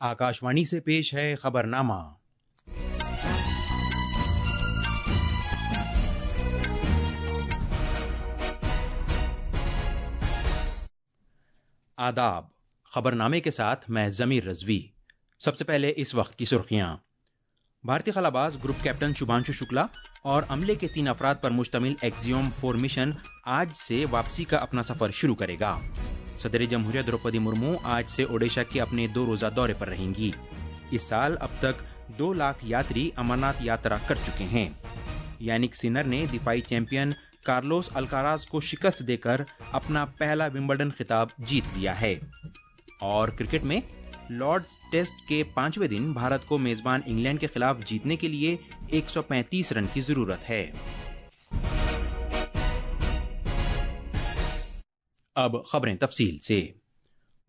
आकाशवाणी से पेश है खबरनामा। आदाब। खबरनामे के साथ मैं जमीर रजवी। सबसे पहले इस वक्त की सुर्खियां। भारतीय खलाबाज ग्रुप कैप्टन शुभांशु शुक्ला और अमले के 3 अफराद पर मुश्तमिल एक्सियोम 4 मिशन आज से वापसी का अपना सफर शुरू करेगा। सदर जमहूरिया द्रौपदी मुर्मू आज से ओडिशा के अपने 2 रोजा दौरे पर रहेंगी। इस साल अब तक 2 लाख यात्री अमरनाथ यात्रा कर चुके हैं। यानिक सिनर ने दिफाई चैंपियन कार्लोस अल्काराज को शिकस्त देकर अपना पहला विंबलडन खिताब जीत लिया है। और क्रिकेट में लॉर्ड्स टेस्ट के 5वें दिन भारत को मेजबान इंग्लैंड के खिलाफ जीतने के लिए 135 रन की जरूरत है। अब खबरें तफसील से।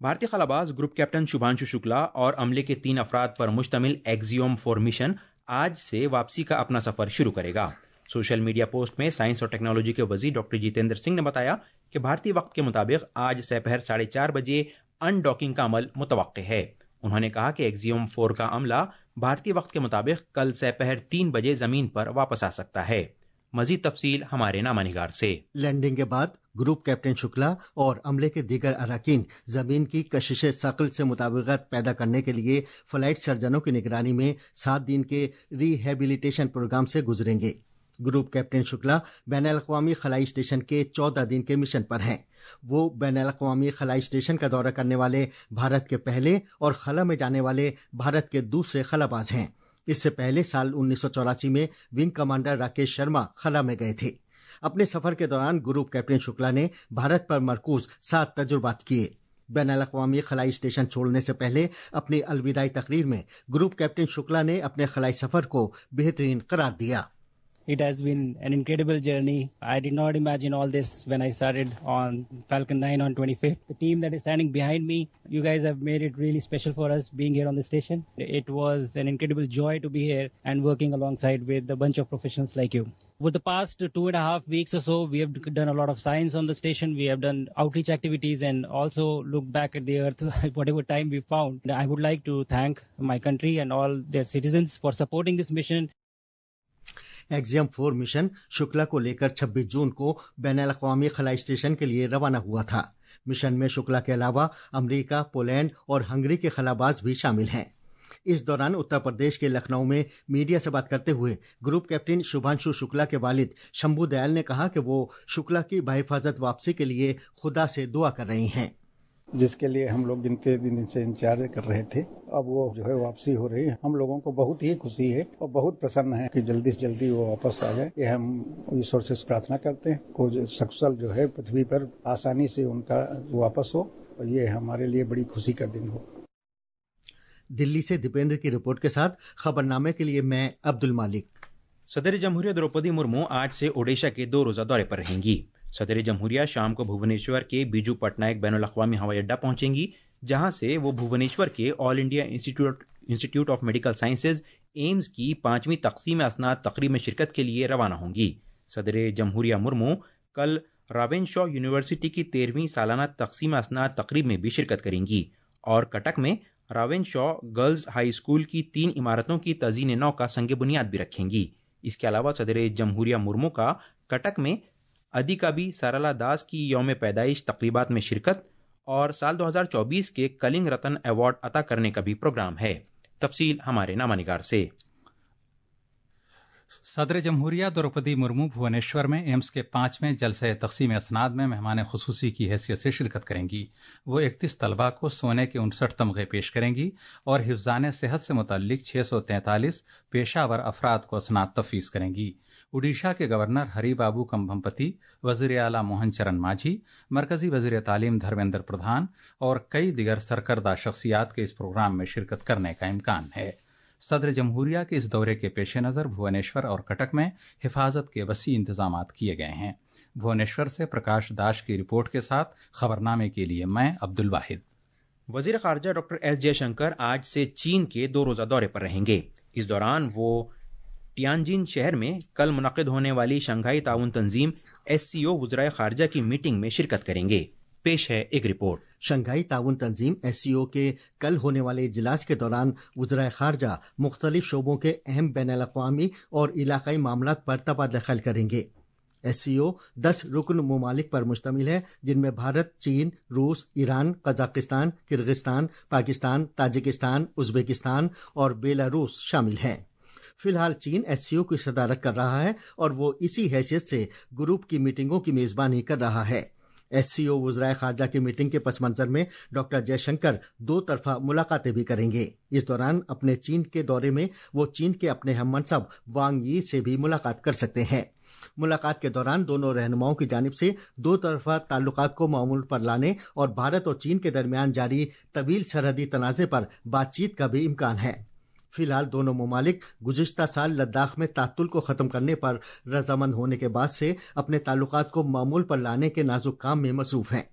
भारतीय खलाबाज ग्रुप कैप्टन शुभांशु शुक्ला और अमले के 3 अफराद पर मुश्तमिल एक्सियोम 4 मिशन आज से वापसी का अपना सफर शुरू करेगा। सोशल मीडिया पोस्ट में साइंस और टेक्नोलॉजी के वजीर डॉक्टर जितेंद्र सिंह ने बताया कि भारतीय वक्त के मुताबिक आज दोपहर 4:30 बजे अनडॉकिंग का अमल मुतवक्के है। उन्होंने कहा कि एक्सियोम 4 का अमला भारतीय वक्त के मुताबिक कल दोपहर 3 बजे जमीन पर वापस आ सकता है। मजीद तफसील हमारे नामानिगार से। लैंडिंग के बाद ग्रुप कैप्टन शुक्ला और अमले के दीगर अराकीन जमीन की कशिश सकल से मुताबिकत पैदा करने के लिए फ्लाइट सर्जनों की निगरानी में 7 दिन के रिहेबिलिटेशन प्रोग्राम से गुजरेंगे। ग्रुप कैप्टन शुक्ला बैनुल-अक़वामी खलाई स्टेशन के 14 दिन के मिशन पर हैं। वो बैनुल-अक़वामी खलाई स्टेशन का दौरा करने वाले भारत के पहले और खला में जाने वाले भारत के दूसरे खलाबाज हैं। इससे पहले साल 1984 में विंग कमांडर राकेश शर्मा खला में गए थे। अपने सफर के दौरान ग्रुप कैप्टन शुक्ला ने भारत पर मरकूज 7 तजुर्बात किए। बैनुल-अक़वामी खलाई स्टेशन छोड़ने से पहले अपनी अलविदाई तकरीर में ग्रुप कैप्टन शुक्ला ने अपने खलाई सफर को बेहतरीन करार दिया। It has been an incredible journey. I did not imagine all this when I started on Falcon 9 on 25th. The team that is standing behind me, you guys have made it really special for us being here on the station. It was an incredible joy to be here and working alongside with a bunch of professionals like you. For the past 2.5 weeks or so, we have done a lot of science on the station. We have done outreach activities and also looked back at the earth, whatever time we found. I would like to thank my country and all their citizens for supporting this mission. Axiom 4 mission Shukla को लेकर 26 जून को बैनुल-अक़वामी खलाई station के लिए रवाना हुआ था। Mission में शुक्ला के अलावा अमेरिका, पोलैंड और हंगरी के खलाबाज भी शामिल हैं। इस दौरान उत्तर प्रदेश के लखनऊ में मीडिया से बात करते हुए ग्रुप कैप्टन शुभांशु शुक्ला के वालिद शंभू दयाल ने कहा कि वो शुक्ला की बहिफाजत वापसी के लिए खुदा से दुआ कर रही हैं। जिसके लिए हम लोग गिनते दिन से इंतजार कर रहे थे। अब वो जो है वापसी हो रही है। हम लोगों को बहुत ही खुशी है और बहुत प्रसन्न है कि जल्दी से जल्दी वो वापस आ जाए। ये हम ईश्वर से प्रार्थना करते हैं को सकुशल जो है पृथ्वी पर आसानी से उनका वापस हो और ये हमारे लिए बड़ी खुशी का दिन हो। दिल्ली से दीपेंद्र की रिपोर्ट के साथ खबरनामे के लिए मैं अब्दुल मालिक। सदर जमहूरिया द्रौपदी मुर्मू आज से ओडिशा के 2 रोजा दौरे पर रहेंगी। सदर जमहूरिया शाम को भुवनेश्वर के बीजू पटनायक बैनुल-अक़वामी हवाई अड्डा पहुंचेंगी, जहां से वो भुवनेश्वर के all India institute of medical sciences AIIMS की 5वीं तक़सीम असनाद तकरीब में शिरकत के लिए रवाना होंगी। सदर जमहूरिया मुर्मू कल रावेनशॉ यूनिवर्सिटी की 13वीं सालाना तक़सीम असनाद तकरीब में भी शिरकत करेंगी और कटक में रावेनशॉ गर्ल्स हाई स्कूल की 3 इमारतों की तज़ीन नौ का संग बुनियाद भी रखेंगी। इसके अलावा सदर जमहूरिया मुर्मू का कटक में अधिकबी सरला दास की यौम पैदाइश तकरीबात में शिरकत और साल 2024 के कलिंग रतन अवार्ड अता करने का भी प्रोग्राम है। तफसील हमारे नामानिगार से। सदर जमहूरिया द्रौपदी मुर्मू भुवनेश्वर में एम्स के 5वें जलसे तक़सीम असनाद में मेहमान खुसूसी की हैसियत से शिरकत करेंगी। वो 31 तलबा को सोने के 59 तमगे पेश करेंगी और हिफ्ज़ान सेहत से मुतल्लिक 643 पेशावर अफराद को असनाद तफवीज़ करेंगी। उड़ीसा के गवर्नर हरिबाबू कंभमपति, वज़ीर आला मोहन चरण मांझी, मरकजी वज़ीर तालीम धर्मेंद्र प्रधान और कई दिगर सरकर्दा शख्सियात के इस प्रोग्राम में शिरकत करने का इम्कान है। सदर जमहूरिया के इस दौरे के पेश नज़र भुवनेश्वर और कटक में हिफाजत के वसी इंतजामात किए गए हैं। भुवनेश्वर से प्रकाश दास की रिपोर्ट के साथ खबरनामे के लिए मैं अब्दुल वाहिद। वज़ीर ख़ारजा डॉक्टर एस जयशंकर आज से चीन के 2 रोज़ा दौरे पर रहेंगे। इस दौरान वो टियानजिन शहर में कल मुनक़िद होने वाली शंघाई ताउन तंजीम SCO वज़राए ख़ारजा की मीटिंग में शिरकत करेंगे। पेश है एक रिपोर्ट। शंघाई ताउन तंजीम SCO के कल होने वाले इजलास के दौरान वज़राए खारजा मुख्तलिफ शोबों के अहम बैनुल-अक़वामी और इलाक़ाई मामलात पर तबादला ख्याल करेंगे। SCO 10 रुकन ममालिक पर मुश्तमिल है, जिनमें भारत, चीन, रूस, Iran, Kazakhstan, Kyrgyzstan, Pakistan, Tajikistan, Uzbekistan और बेलारूस शामिल हैं। फिलहाल चीन SCO की सदारत कर रहा है और वो इसी हैसियत से ग्रुप की मीटिंगों की मेज़बानी कर रहा है। SCO वज़राए खारजा की मीटिंग के पस मंज़र में डॉक्टर जयशंकर 2 तरफ़ा मुलाकातें भी करेंगे। इस दौरान अपने चीन के दौरे में वो चीन के अपने हम मनसब वांग यी से भी मुलाकात कर सकते हैं। मुलाकात के दौरान दोनों रहनुमाओं की जानिब से 2 तरफ़ा ताल्लुकात को मामूल पर लाने और भारत और चीन के दरमियान जारी तवील सरहदी तनाज़े पर बातचीत का भी इम्कान है। फिलहाल दोनों ममालिक गुज़िश्ता साल लद्दाख में तात्तुल को ख़त्म करने पर रज़ामंद होने के बाद से अपने ताल्लुकात को मामूल पर लाने के नाजुक काम में मसरूफ़ हैं।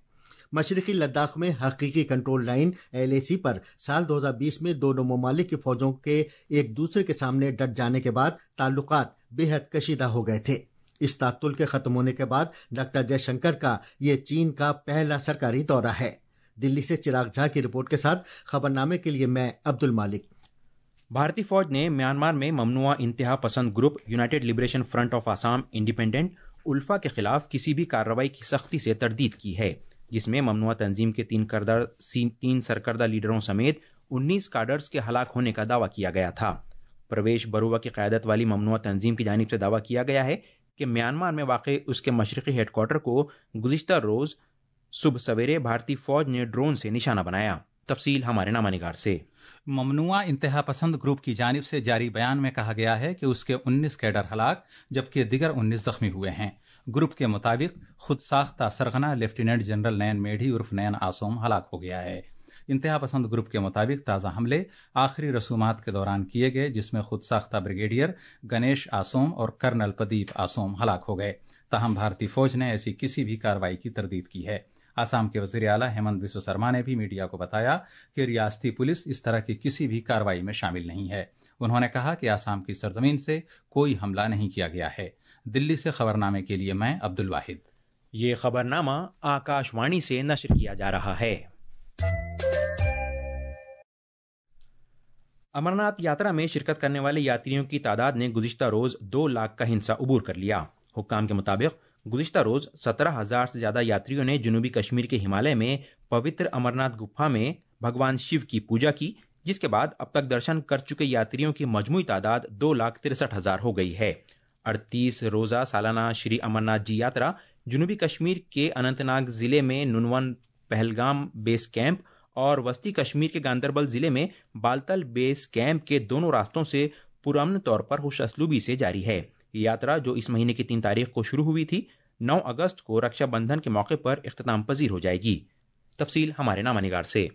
मशरक़ी लद्दाख में हकीकी कंट्रोल लाइन LAC पर साल 2020 में दोनों ममालिक की फ़ौजों के एक दूसरे के सामने डट जाने के बाद ताल्लुकात बेहद कशीदा हो गए थे। इस तात्तुल के ख़त्म होने के बाद डॉक्टर जयशंकर का ये चीन का पहला सरकारी दौरा है। दिल्ली से चिराग झा की रिपोर्ट के साथ खबरनामे के लिए मैं अब्दुल मालिक। भारतीय फौज ने म्यांमार में ममनुआ इंतहा पसंद group United Liberation Front of Assam independent ULFA के खिलाफ किसी भी कार्रवाई की सख्ती से तरदीद की है, जिसमें ममनुआ तंजीम के 3 सरकर्दा लीडरों समेत 19 काडर्स के हलाक होने का दावा किया गया था। परवेश बरुआ की क़यादत वाली ममनुआ तंजीम की जानिब से दावा किया गया है कि म्यांमार में वाक़ उसके मशरक़ी हेडक्वार्टर को गुज़िश्ता रोज़ सुबह सवेरे भारतीय फौज ने ड्रोन से निशाना बनाया। तफसील हमारे नामानिगार से। ममनुआ इंतहा पसंद ग्रुप की जानिब से जारी बयान में कहा गया है कि उसके 19 कैडर हलाक जबकि दिगर 19 जख्मी हुए हैं। ग्रुप के मुताबिक खुद साख्ता सरगना लेफ्टिनेंट जनरल नयन मेढी उर्फ नयन आसोम हलाक हो गया है। इंतहा पसंद ग्रुप के मुताबिक ताज़ा हमले आखिरी रसूमात के दौरान किए गए, जिसमें खुद साख्ता ब्रिगेडियर गणेश आसोम और कर्नल प्रदीप आसोम हलाक हो गए। ताहम भारतीय फौज ने ऐसी किसी भी कार्रवाई की तरदीद की है। आसाम के वज़ीर आला हेमंत बिस्व शर्मा ने भी मीडिया को बताया कि रियासती पुलिस इस तरह की किसी भी कार्रवाई में शामिल नहीं है। उन्होंने कहा कि आसाम की सरजमीन से कोई हमला नहीं किया गया है। दिल्ली से खबरनामे के लिए मैं अब्दुल वाहिद। ये खबरनामा आकाशवाणी से नशर किया जा रहा है। अमरनाथ यात्रा में शिरकत करने वाले यात्रियों की तादाद ने गुज़िश्ता रोज़ 2 लाख का हिंसा अबूर कर लिया। हुक्काम के मुताबिक गुज़िश्ता रोज़ 17,000 से ज़्यादा यात्रियों ने जनूबी कश्मीर के हिमालय में पवित्र अमरनाथ गुफा में भगवान शिव की पूजा की, जिसके बाद अब तक दर्शन कर चुके यात्रियों की मजमूई तादाद 2,63,000 हो गई है। 38 रोज़ा सालाना श्री अमरनाथ जी यात्रा जनूबी कश्मीर के अनंतनाग ज़िले में नुनवन पहलगाम बेस कैंप और वस्ती कश्मीर के गांदरबल ज़िले में बालतल बेस कैंप के दोनों रास्तों से पुरअमन तौर पर होश असलूबी से जारी है। ये यात्रा जो इस महीने की 3 तारीख को शुरू हुई थी, 9 अगस्त को रक्षाबंधन के मौके पर इख्तिताम पजीर हो जाएगी। तफसील हमारे नामानिगार से।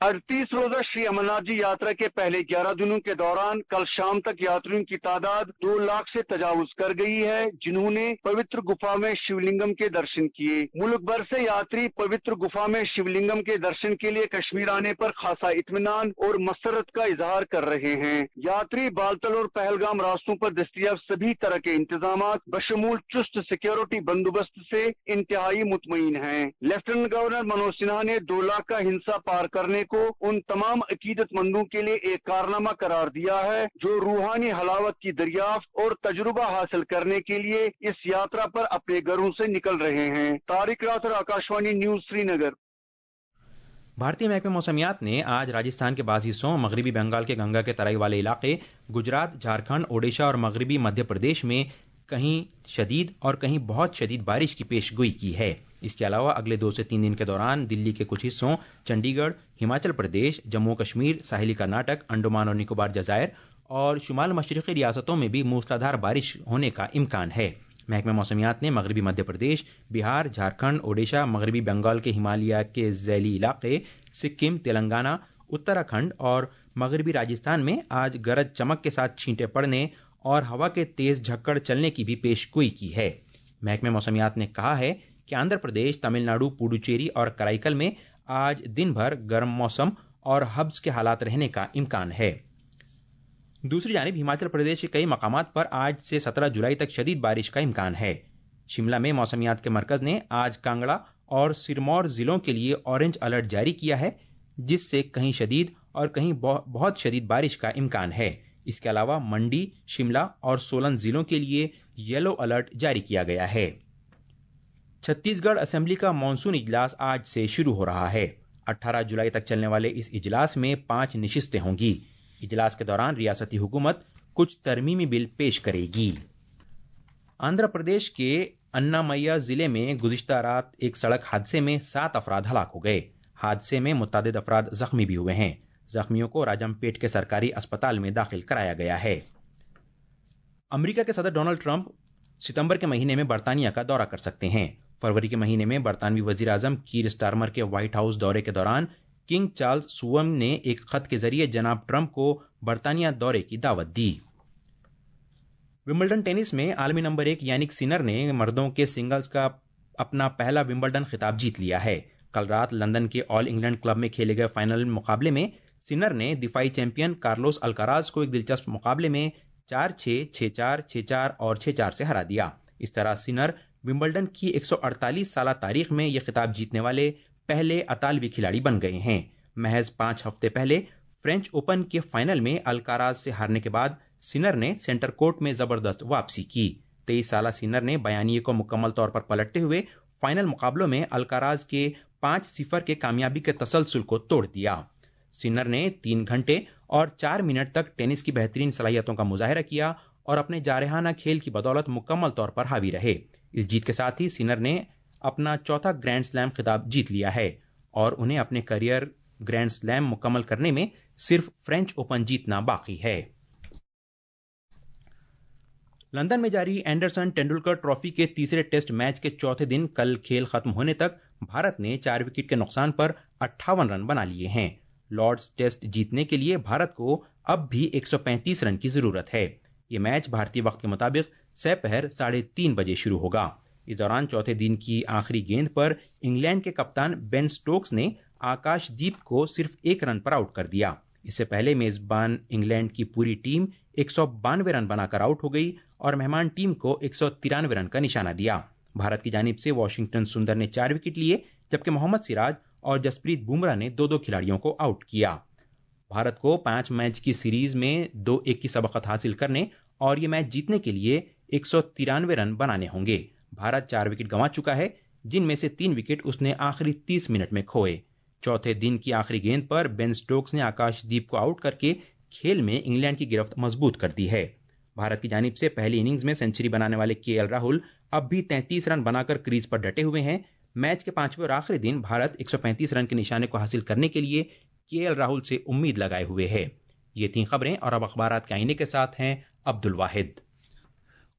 38 रोजा श्री अमरनाथ जी यात्रा के पहले 11 दिनों के दौरान कल शाम तक यात्रियों की तादाद 2 लाख से तजावुज कर गई है, जिन्होंने पवित्र गुफा में शिवलिंगम के दर्शन किए। मुल्क भर से यात्री पवित्र गुफा में शिवलिंगम के दर्शन के लिए कश्मीर आने पर खासा इत्मीनान और मसरत का इजहार कर रहे हैं। यात्री बालतल और पहलगाम रास्तों पर दस्तयाब सभी तरह के इंतजाम बशमूल चुस्त सिक्योरिटी बंदोबस्त से इंतहाई मुतमईन हैं। लेफ्टिनेंट गवर्नर मनोज सिन्हा ने 2 लाख का हिंसा पार करने को उन तमाम अकीदतमंदों के लिए एक कारनामा करार दिया है जो रूहानी हलावत की दरियाफ्त और तजुर्बा हासिल करने के लिए इस यात्रा पर अपने घरों से निकल रहे हैं। Tariq rather, Akashvani news, Srinagar. भारतीय महकमे मौसमियात ने आज राजस्थान के बाज़ हिस्सों, मगरबी बंगाल के गंगा के तराई वाले इलाके, गुजरात, झारखंड, ओडिशा और मगरबी मध्य प्रदेश में कहीं शदीद और कहीं बहुत शदीद बारिश की पेशगोई की है। इसके अलावा अगले 2 से 3 दिन के दौरान दिल्ली के कुछ हिस्सों, चंडीगढ़, हिमाचल प्रदेश, जम्मू कश्मीर, साहिली कर्नाटक, अंडमान और निकोबार जज़ायर और शुमाल मशरक़ी रियासतों में भी मूसलाधार बारिश होने का इम्कान है। महकमे मौसमियात ने मगरबी मध्य प्रदेश, बिहार, झारखंड, ओडिशा, मगरबी बंगाल के हिमालय के ज़ैली इलाके, सिक्किम, तेलंगाना, उत्तराखंड और मगरबी राजस्थान में आज गरज चमक के साथ छींटे पड़ने और हवा के तेज झक्कड़ चलने की भी पेशगोई की है। महकमे मौसमियात ने कहा है कि आंध्र प्रदेश, तमिलनाडु, पुडुचेरी और कराईकल में आज दिन भर गर्म मौसम और हब्स के हालात रहने का इम्कान है। दूसरी जानिब हिमाचल प्रदेश के कई मकामात पर आज से 17 जुलाई तक शदीद बारिश का इम्कान है। शिमला में मौसमियात के मरकज़ ने आज कांगड़ा اور سرمور ضلعوں کے لیے اورنج الرٹ جاری کیا ہے، جس سے کہیں شدید اور کہیں بہت شدید بارش کا امکان ہے۔ اس کے علاوہ منڈی، شملہ اور سولن ضلعوں کے لیے یلو الرٹ جاری کیا گیا ہے۔ چھتیس گڑھ اسمبلی کا مانسون اجلاس آج سے شروع ہو رہا ہے۔ 18 جولائی تک چلنے والے اس اجلاس میں 5 نشستیں ہوں گی۔ اجلاس کے دوران ریاستی حکومت کچھ ترمیمی بل پیش کرے گی۔ آندھرا پردیش کے انامیا ضلع میں گزشتہ رات ایک سڑک حادثے میں 7 افراد ہلاک ہو گئے۔ حادثے میں متعدد افراد زخمی بھی ہوئے ہیں۔ زخمیوں کو راجم پیٹ کے سرکاری اسپتال میں داخل کرایا گیا ہے۔ امریکہ کے صدر ڈونلڈ ٹرمپ ستمبر کے مہینے میں برطانیہ کا دورہ کر سکتے ہیں۔ فروری کے مہینے میں برطانوی وزیر اعظم کیر سٹارمر کے وائٹ ہاؤس دورے کے دوران کنگ چارلز سوم نے ایک خط کے ذریعے جناب ٹرمپ کو برطانیہ دورے کی دعوت دی۔ ومبلڈن ٹینس میں عالمی نمبر 1 یانک سینر نے مردوں کے سنگلز کا اپنا پہلا ومبلڈن خطاب جیت لیا ہے۔ کل رات لندن کے آل انگلینڈ کلب میں کھیلے گئے فائنل مقابلے میں سینر نے دفاعی چیمپئن کارلوس الکاراز کو ایک دلچسپ مقابلے میں 4-6، 6-4، 6-4 اور 6-4 سے ہرا دیا۔ اس طرح سینر ومبلڈن کی 148 سالہ تاریخ میں یہ خطاب جیتنے والے پہلے اطالوی کھلاڑی بن گئے ہیں۔ محض 5 ہفتے پہلے فرینچ اوپن کے فائنل میں الکاراز سے ہارنے کے بعد سینر نے سینٹر کورٹ میں زبردست واپسی کی۔ 23 سالہ سینر نے بیانیے کو مکمل طور پر پلٹتے ہوئے فائنل مقابلوں میں الکاراز کے 5-0 کے کامیابی کے تسلسل کو توڑ دیا۔ سینر نے 3 گھنٹے اور 4 منٹ تک ٹینس کی بہترین صلاحیتوں کا مظاہرہ کیا اور اپنے جارحانہ کھیل کی بدولت مکمل طور پر حاوی رہے۔ اس جیت کے ساتھ ہی سینر نے اپنا چوتھا گرینڈ سلیم خطاب جیت لیا ہے اور انہیں اپنے کیریئر گرینڈ سلیم مکمل کرنے میں صرف فرینچ اوپن جیتنا باقی ہے۔ لندن میں جاری اینڈرسن ٹینڈولکر ٹرافی کے تیسرے ٹیسٹ میچ کے چوتھے دن کل کھیل ختم ہونے تک بھارت نے 4 وکٹ کے نقصان پر 58 رن بنا لیے ہیں۔ لارڈز ٹیسٹ جیتنے کے لیے بھارت کو اب بھی 135 رن کی ضرورت ہے۔ یہ میچ بھارتی وقت کے مطابق سپہر 3:30 بجے شروع ہوگا۔ اس دوران چوتھے دن کی آخری گیند پر انگلینڈ کے کپتان بین سٹوکس نے آکاش دیپ کو صرف 1 رن پر آؤٹ کر دیا۔ اس سے پہلے میزبان انگلینڈ کی پوری ٹیم 192 رن بنا کر آؤٹ ہو گئی اور مہمان ٹیم کو 193 رن کا نشانہ دیا۔ بھارت کی جانب سے واشنگٹن سندر نے 4 وکٹ لیے، جبکہ محمد سراج اور جسپریت بمراہ نے 2 کھلاڑیوں کو آؤٹ کیا۔ بھارت کو 5 میچ کی سیریز میں 2-1 کی سبقت حاصل کرنے اور یہ میچ جیتنے کے لیے 193 رن بنانے ہوں گے۔ بھارت 4 وکٹ گنوا چکا ہے، جن میں سے 3 وکٹ اس نے آخری 30 منٹ میں کھوئے۔ چوتھے دن کی آخری گیند پر بین سٹوکس نے آکاش دیپ کو آؤٹ کر کے کھیل میں انگلینڈ کی گرفت مضبوط کر دی ہے۔ بھارت کی جانب سے پہلی اننگز میں سنچری بنانے والے کے ایل راہل اب بھی 33 رن بنا کر کریز پر ڈٹے ہوئے ہیں۔ میچ کے 5ویں اور آخری دن بھارت 135 رن کے نشانے کو حاصل کرنے کے لیے کے ایل راہل سے امید لگائے ہوئے ہے۔ یہ 3 خبریں اور اب اخبارات کے آئینے کے ساتھ ہیں عبد الواحد۔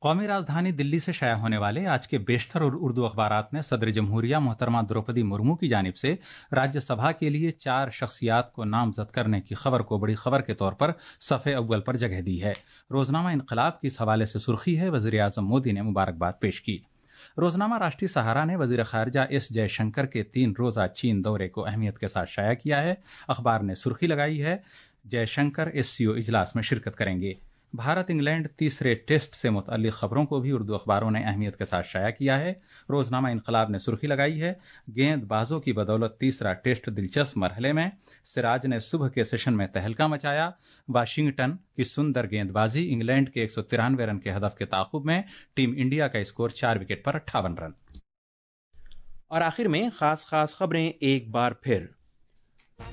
قومی راجدھانی دلی سے شائع ہونے والے آج کے بیشتر اور اردو اخبارات نے صدر جمہوریہ محترمہ دروپدی مرمو کی جانب سے راجیہ سبھا کے لیے 4 شخصیات کو نامزد کرنے کی خبر کو بڑی خبر کے طور پر صفحے اول پر جگہ دی ہے۔ روزنامہ انقلاب کی اس حوالے سے سرخی ہے، وزیر اعظم مودی نے مبارکباد پیش کی۔ روزنامہ راشٹریہ سہارا نے وزیر خارجہ ایس جے شنکر کے 3 روزہ چین دورے کو اہمیت کے ساتھ شائع کیا ہے۔ اخبار نے سرخی لگائی ہے، جے شنکر SCO اجلاس میں شرکت کریں گے۔ بھارت انگلینڈ تیسرے ٹیسٹ سے متعلق خبروں کو بھی اردو اخباروں نے اہمیت کے ساتھ شائع کیا ہے۔ روزنامہ انقلاب نے سرخی لگائی ہے، گیند بازوں کی بدولت تیسرا ٹیسٹ دلچسپ مرحلے میں، سراج نے صبح کے سیشن میں تہلکہ مچایا، واشنگٹن کی سندر گیند بازی، انگلینڈ کے 193 رن کے ہدف کے تعاقب میں ٹیم انڈیا کا اسکور 4 وکٹ پر 58 رن۔ اور آخر میں خاص خبریں ایک بار پھر۔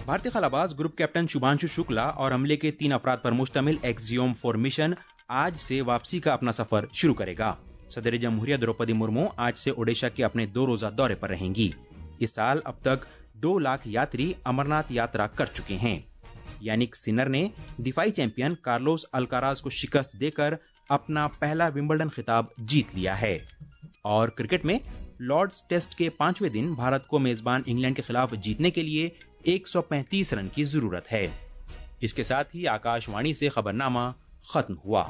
بھارتی خلاباز گروپ کیپٹن شبھانشو شکلا اور عملے کے 3 افراد پر مشتمل ایکزیوم 4 مشن آج سے واپسی کا اپنا سفر شروع کرے گا۔ صدر جمہوریہ دروپدی مرمو آج سے اوڈیشہ کے اپنے 2 روزہ دورے پر رہیں گی۔ اس سال اب تک 2 لاکھ یاتری امرناتھ یاترا کر چکے ہیں۔ یانک سینر نے دفاعی چیمپئن کارلوس الکاراز کو شکست دے کر اپنا پہلا ومبلڈن خطاب جیت لیا ہے۔ اور کرکٹ میں لارڈز ٹیسٹ کے 5ویں دن بھارت کو میزبان انگلینڈ کے خلاف جیتنے کے لیے 135 رن کی ضرورت ہے۔ اس کے ساتھ ہی آکاش وانی سے خبرنامہ ختم ہوا۔